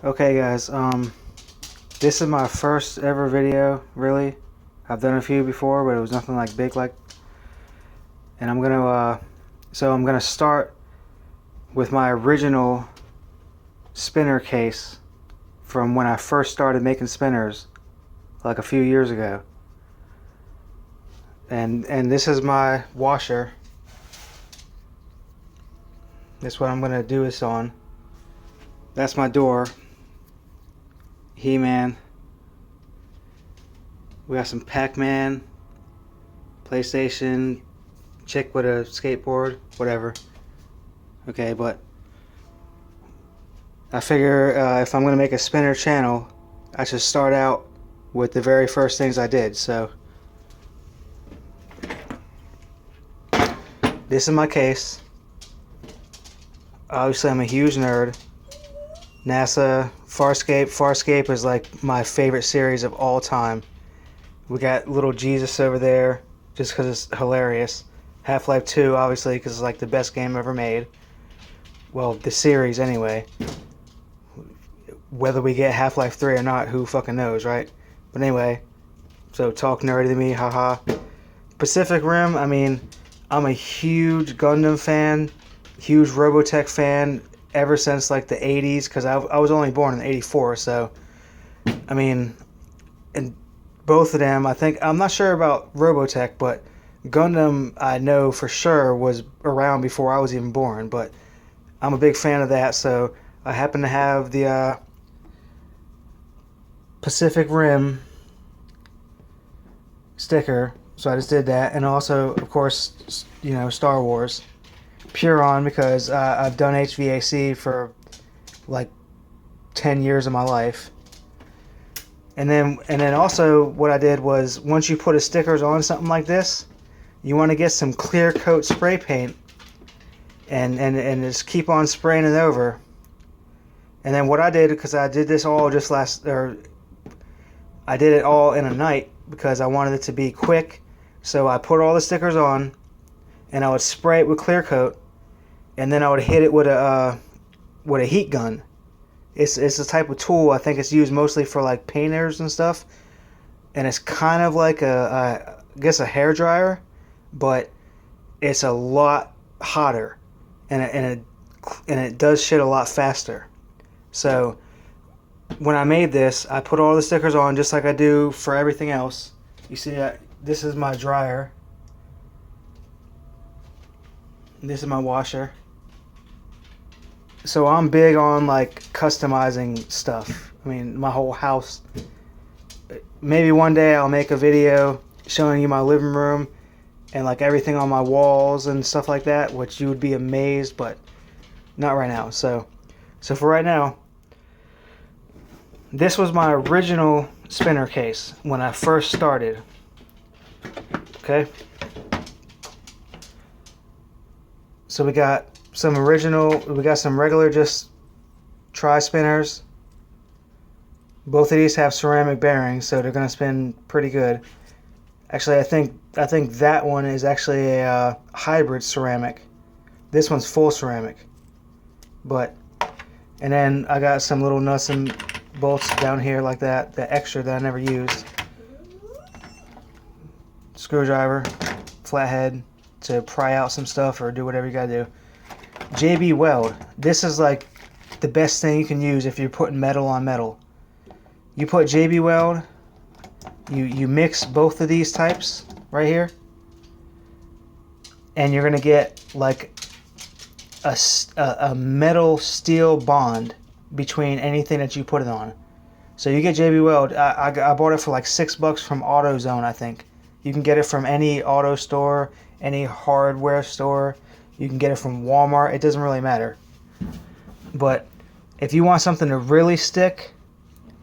Okay guys, this is my first ever video, really. I've done a few before, but it was nothing like big like. And I'm gonna start with my original spinner case from when I first started making spinners, like a few years ago. And this is my washer. That's what I'm gonna do this on. That's my door. He-Man. We got some Pac-Man, PlayStation, chick with a skateboard, whatever. Okay, but I figure if I'm going to make a spinner channel, I should start out with the very first things I did. So this is my case. Obviously I'm a huge nerd. NASA, Farscape. Farscape is like my favorite series of all time. We got little Jesus over there just because it's hilarious. Half-Life 2, obviously, because it's like the best game ever made. Well, the series anyway. Whether we get Half-Life 3 or not, who fucking knows, right? But anyway, so talk nerdy to me, haha. Pacific Rim, I mean, I'm a huge Gundam fan, huge Robotech fan ever since like the 80s, because I was only born in 84, so, I mean, and both of them, I think, I'm not sure about Robotech, but Gundam, I know for sure, was around before I was even born, but I'm a big fan of that, so I happen to have the Pacific Rim sticker, so I just did that, and also, of course, you know, Star Wars. Puron, because I've done HVAC for like 10 years of my life. And then also what I did was, once you put a stickers on something like this, you want to get some clear coat spray paint and just keep on spraying it over. And then what I did, because I did this all I did it all in a night because I wanted it to be quick. So I put all the stickers on and I would spray it with clear coat, and then I would hit it with a heat gun. It's a type of tool, I think it's used mostly for like painters and stuff, and it's kind of like I guess a hair dryer, but it's a lot hotter, and it does shit a lot faster. So when I made this, I put all the stickers on just like I do for everything else. You see that this is my dryer. This is my washer. So I'm big on like customizing stuff. I mean, my whole house. Maybe one day I'll make a video showing you my living room and like everything on my walls and stuff like that, which you would be amazed, but not right now. So for right now, this was my original spinner case when I first started. Okay. So we got some regular just tri-spinners. Both of these have ceramic bearings, so they're gonna spin pretty good. Actually, I think that one is actually a hybrid ceramic. This one's full ceramic. And then I got some little nuts and bolts down here like that, the extra that I never used. Screwdriver, flathead to pry out some stuff or do whatever you gotta do. JB Weld. This is like the best thing you can use if you're putting metal on metal. You put JB Weld, you mix both of these types right here, and you're gonna get like a metal steel bond between anything that you put it on. So you get JB Weld. I bought it for like $6 from AutoZone, I think. You can get it from any auto store, any hardware store. You can get it from Walmart. It doesn't really matter. But if you want something to really stick,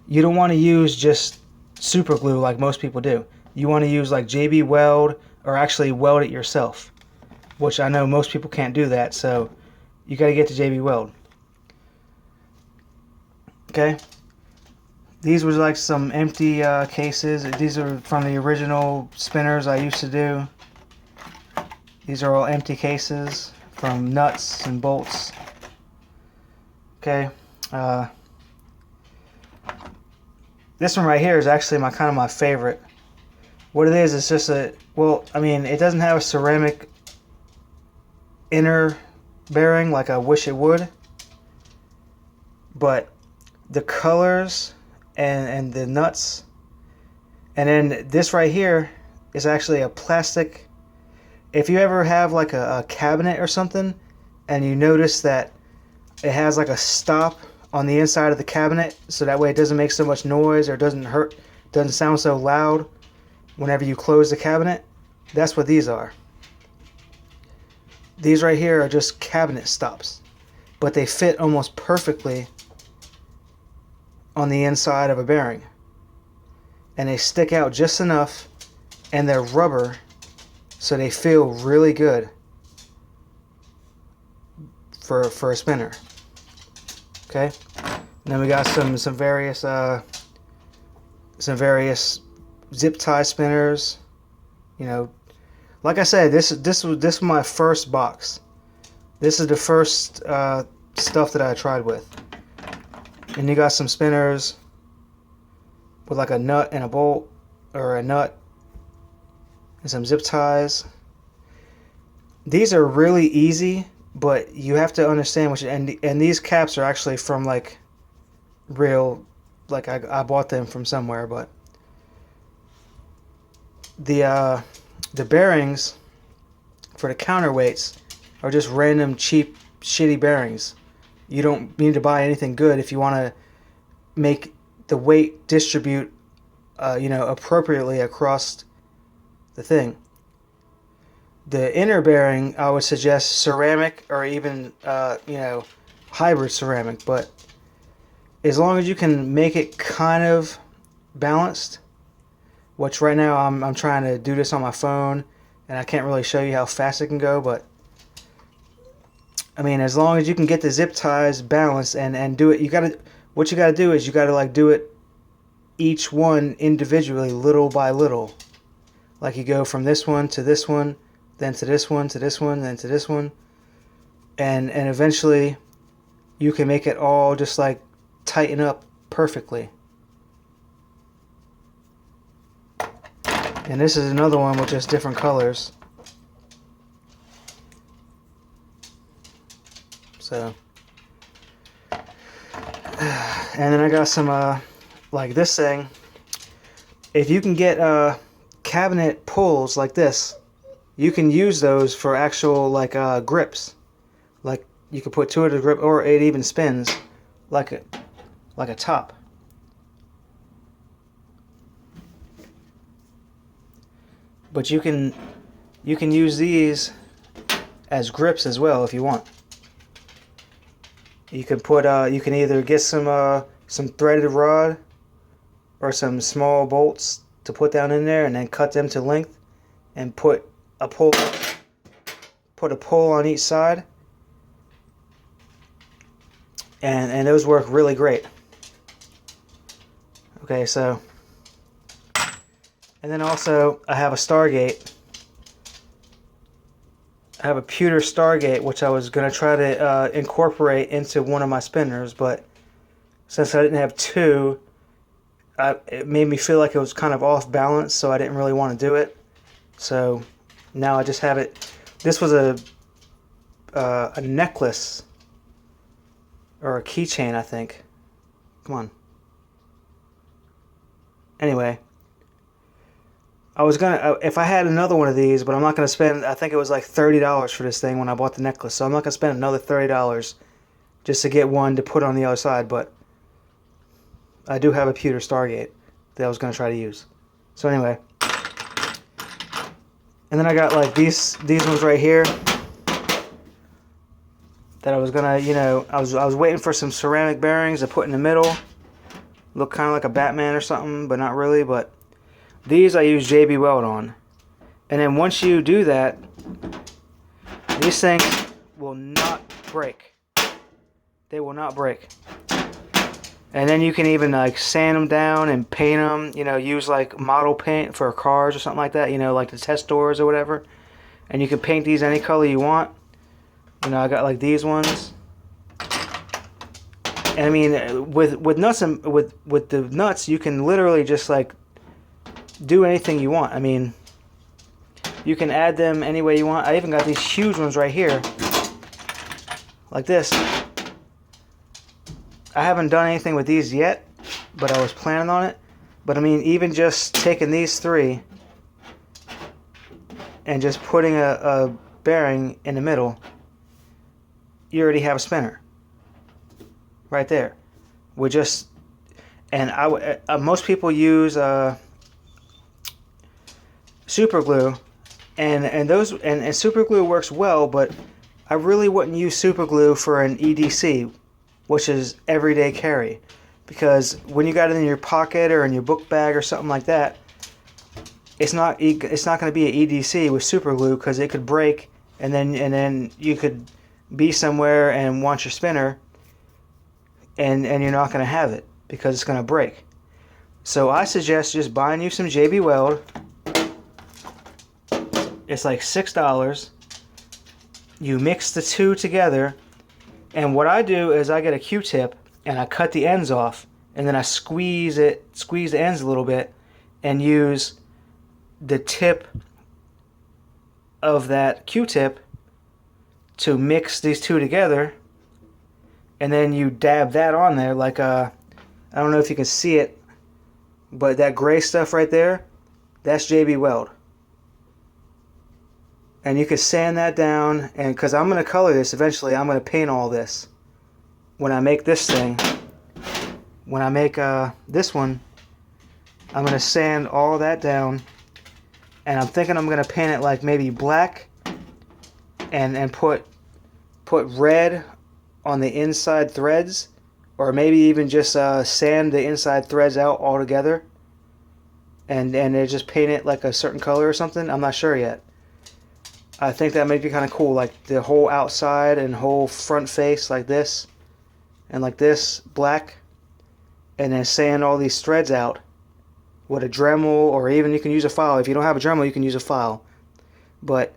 you don't want to use just super glue like most people do. You want to use like JB Weld, or actually weld it yourself, which I know most people can't do that, so you got to get to JB Weld. Okay. These were like some empty cases. These are from the original spinners I used to do. These are all empty cases from nuts and bolts. Okay. This one right here is actually my kind of my favorite. What it is, it's just a, well, I mean, it doesn't have a ceramic inner bearing like I wish it would, but the colors and the nuts, and then this right here is actually a plastic. If you ever have like a cabinet or something and you notice that it has like a stop on the inside of the cabinet, so that way it doesn't make so much noise or doesn't sound so loud whenever you close the cabinet, that's what these are. These right here are just cabinet stops, but they fit almost perfectly on the inside of a bearing, and they stick out just enough, and they're rubber, so they feel really good for a spinner. Okay, and then we got some various zip tie spinners. You know, like I said, this was my first box. This is the first stuff that I tried with. And you got some spinners with like a nut and a bolt, or a nut and some zip ties. These are really easy, but you have to understand which, and these caps are actually from like real, like I bought them from somewhere, but the bearings for the counterweights are just random cheap shitty bearings. You don't need to buy anything good if you want to make the weight distribute appropriately across the thing. The inner bearing, I would suggest ceramic or even hybrid ceramic, but as long as you can make it kind of balanced, which right now I'm trying to do this on my phone and I can't really show you how fast it can go, but I mean, as long as you can get the zip ties balanced and do it, what you gotta do is you gotta like do it each one individually, little by little. Like you go from this one to this one, then to this one, to this one, then to this one, and eventually you can make it all just like tighten up perfectly. And this is another one with just different colors. So, and then I got some like this thing. If you can get cabinet pulls like this, you can use those for actual like grips. Like you can put two of the grip, or it even spins like a top. But you can use these as grips as well if you want. You can put you can either get some threaded rod or some small bolts to put down in there, and then cut them to length and put a pull on each side, and those work really great. Okay, so, and then also I have a Stargate. I have a pewter Stargate, which I was going to try to incorporate into one of my spinners, but since I didn't have two, it made me feel like it was kind of off balance, so I didn't really want to do it. So now I just have it. This was a necklace or a keychain, I think. Come on. Anyway, I was gonna, if I had another one of these, but I'm not gonna spend, I think it was like $30 for this thing when I bought the necklace, so I'm not gonna spend another $30 just to get one to put on the other side, but I do have a pewter Stargate that I was gonna try to use. So anyway, and then I got like these ones right here that I was gonna, I was waiting for some ceramic bearings to put in the middle, look kind of like a Batman or something, but not really. But these I use JB Weld on, and then once you do that, these things will not break. They will not break. And then you can even like sand them down and paint them, use like model paint for cars or something like that, like the test doors or whatever. And you can paint these any color you want. I got like these ones. And I mean, with nuts and with the nuts, you can literally just like do anything you want. I mean, you can add them any way you want. I even got these huge ones right here, like this. I haven't done anything with these yet, but I was planning on it. But I mean, even just taking these three and just putting a bearing in the middle, you already have a spinner right there. And most people use super glue, and super glue works well, but I really wouldn't use super glue for an EDC, which is everyday carry, because when you got it in your pocket or in your book bag or something like that, it's not going to be an EDC with super glue, because it could break, and then you could be somewhere and want your spinner, and you're not going to have it because it's going to break. So I suggest just buying you some JB Weld. It's like $6. You mix the two together, and what I do is I get a Q-tip and I cut the ends off, and then I squeeze the ends a little bit, and use the tip of that Q-tip to mix these two together, and then you dab that on there like I don't know if you can see it, but that gray stuff right there, that's JB Weld. And you can sand that down, and because I'm going to color this eventually, I'm going to paint all this. When I make this thing, when I make this one, I'm going to sand all that down, and I'm thinking I'm going to paint it like maybe black, and put red on the inside threads, or maybe even just sand the inside threads out altogether, and they just paint it like a certain color or something. I'm not sure yet. I think that might be kind of cool, like the whole outside and whole front face like this, and like this, black, and then sand all these threads out with a Dremel, or even you can use a file. If you don't have a Dremel, you can use a file. But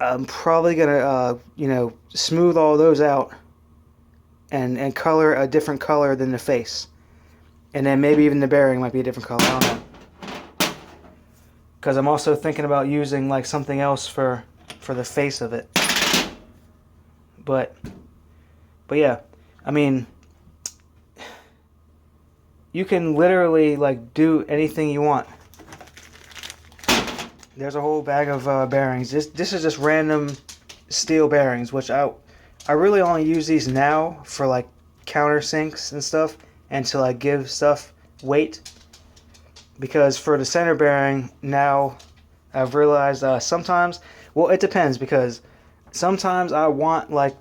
I'm probably gonna, smooth all those out and color a different color than the face, and then maybe even the bearing might be a different color. I don't know. Because I'm also thinking about using like something else for the face of it. But yeah, I mean, you can literally like do anything you want. There's a whole bag of bearings. This is just random steel bearings, which I really only use these now for like countersinks and stuff, and to like give stuff weight. Because for the center bearing, now I've realized sometimes, well, it depends, because sometimes I want like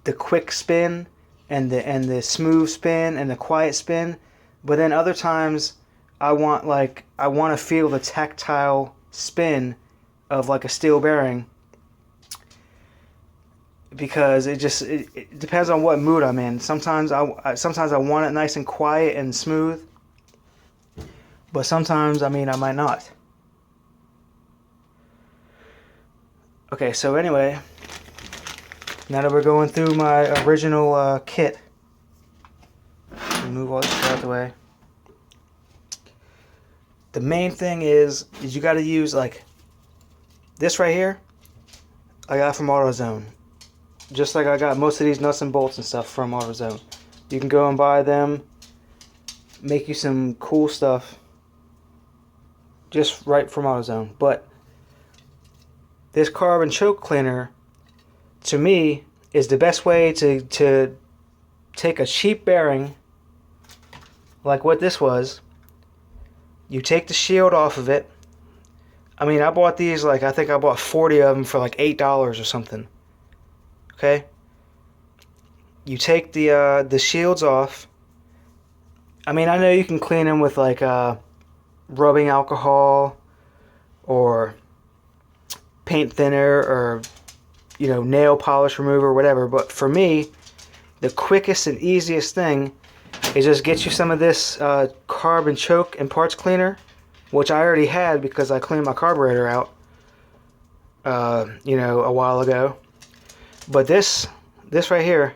the quick spin and the smooth spin and the quiet spin, but then other times I want to feel the tactile spin of like a steel bearing, because it depends on what mood I'm in. Sometimes I want it nice and quiet and smooth. But sometimes, I mean, I might not. Okay, so anyway, now that we're going through my original kit, move all this shit out the way. The main thing is you got to use like this right here. I got from AutoZone. Just like I got most of these nuts and bolts and stuff from AutoZone. You can go and buy them, make you some cool stuff. Just right from AutoZone. But this carbon choke cleaner, to me, is the best way to take a cheap bearing like what this was. You take the shield off of it. I mean, I bought these, like, I think I bought 40 of them for like $8 or something. Okay? You take the shields off. I mean, I know you can clean them with like rubbing alcohol or paint thinner, or nail polish remover, whatever, but for me the quickest and easiest thing is just get you some of this carbon choke and parts cleaner, which I already had because I cleaned my carburetor out a while ago. But this right here,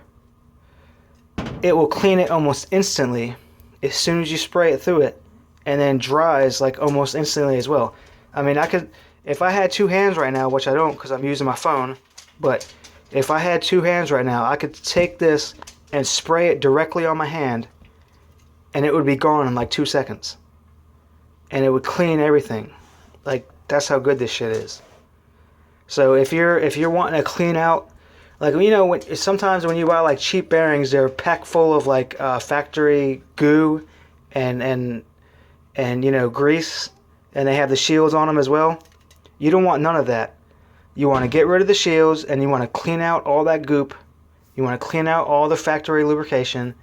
it will clean it almost instantly as soon as you spray it through it, and then dries like almost instantly as well. I mean, I could, if I had two hands right now, which I don't because I'm using my phone, but if I had two hands right now, I could take this and spray it directly on my hand, and it would be gone in like 2 seconds. And it would clean everything. Like, that's how good this shit is. So if you're wanting to clean out, like, you know, sometimes when you buy like cheap bearings, they're packed full of like factory goo and you know, grease, and they have the shields on them as well. You don't want none of that. You want to get rid of the shields, and you want to clean out all that goop. You want to clean out all the factory lubrication,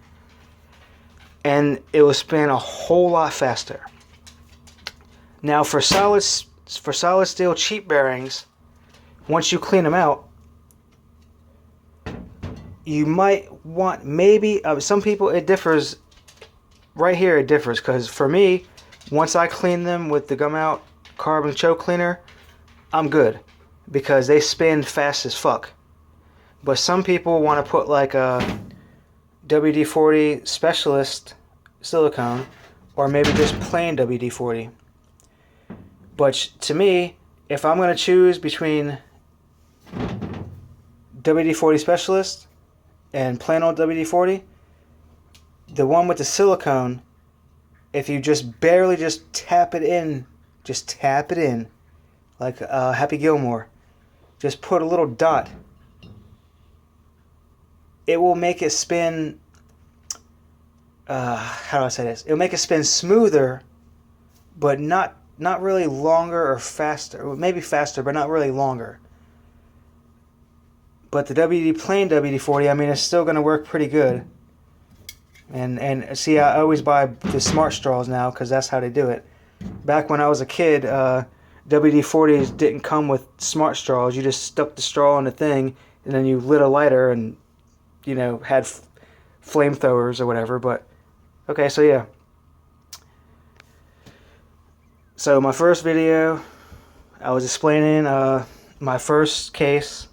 and it will spin a whole lot faster. Now for solid steel cheap bearings, once you clean them out, you might want maybe some people, it differs. Right here it differs, because for me, once I clean them with the Gum Out carbon choke cleaner, I'm good, because they spin fast as fuck. But some people want to put like a WD-40 Specialist silicone, or maybe just plain WD-40. But to me, if I'm going to choose between WD-40 Specialist and plain old WD-40, the one with the silicone, if you just barely just tap it in like Happy Gilmore, just put a little dot, it will make it spin, how do I say this? It'll make it spin smoother, but not really longer or faster. Maybe faster, but not really longer. But the plain WD-40, I mean, it's still going to work pretty good. And see, I always buy the Smart Straws now, because that's how they do it. Back when I was a kid, WD-40s didn't come with Smart Straws. You just stuck the straw in the thing, and then you lit a lighter and, you know, had flamethrowers or whatever. But, okay, so yeah. So my first video, I was explaining my first case.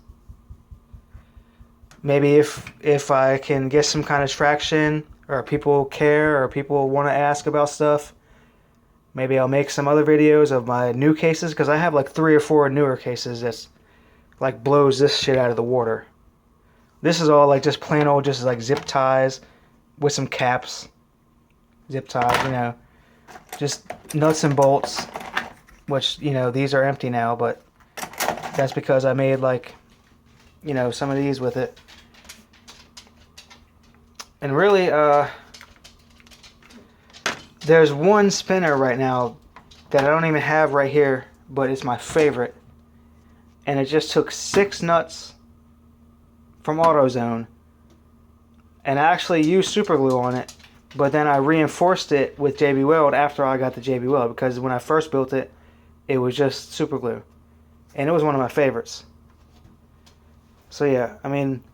Maybe if I can get some kind of traction, or people care, or people want to ask about stuff, maybe I'll make some other videos of my new cases, because I have like 3 or 4 newer cases that's like blows this shit out of the water. This is all like just plain old, just like zip ties with some caps. Zip ties, you know, just nuts and bolts, which, you know, these are empty now, but that's because I made like, you know, some of these with it. And really, there's one spinner right now that I don't even have right here, but it's my favorite. And it just took 6 nuts from AutoZone, and I actually used super glue on it, but then I reinforced it with JB Weld after I got the JB Weld, because when I first built it, it was just super glue, and it was one of my favorites. So yeah, I mean,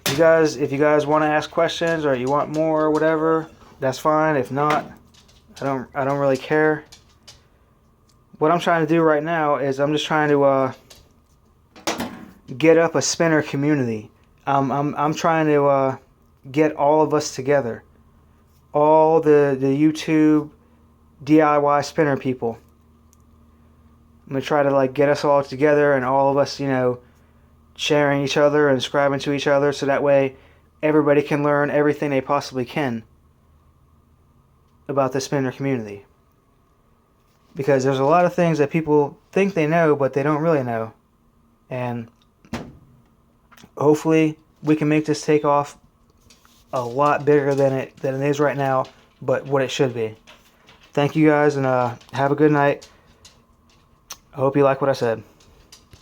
if you guys want to ask questions, or you want more or whatever, that's fine. If not, I don't really care. What I'm trying to do right now is I'm just trying to get up a spinner community. I'm trying to get all of us together, all the YouTube DIY spinner people. I'm gonna try to like get us all together, and all of us, you know, sharing each other and subscribing to each other, so that way everybody can learn everything they possibly can about the spinner community. Because there's a lot of things that people think they know, but they don't really know. And hopefully we can make this take off a lot bigger than it is right now, but what it should be. Thank you guys, and have a good night. I hope you like what I said.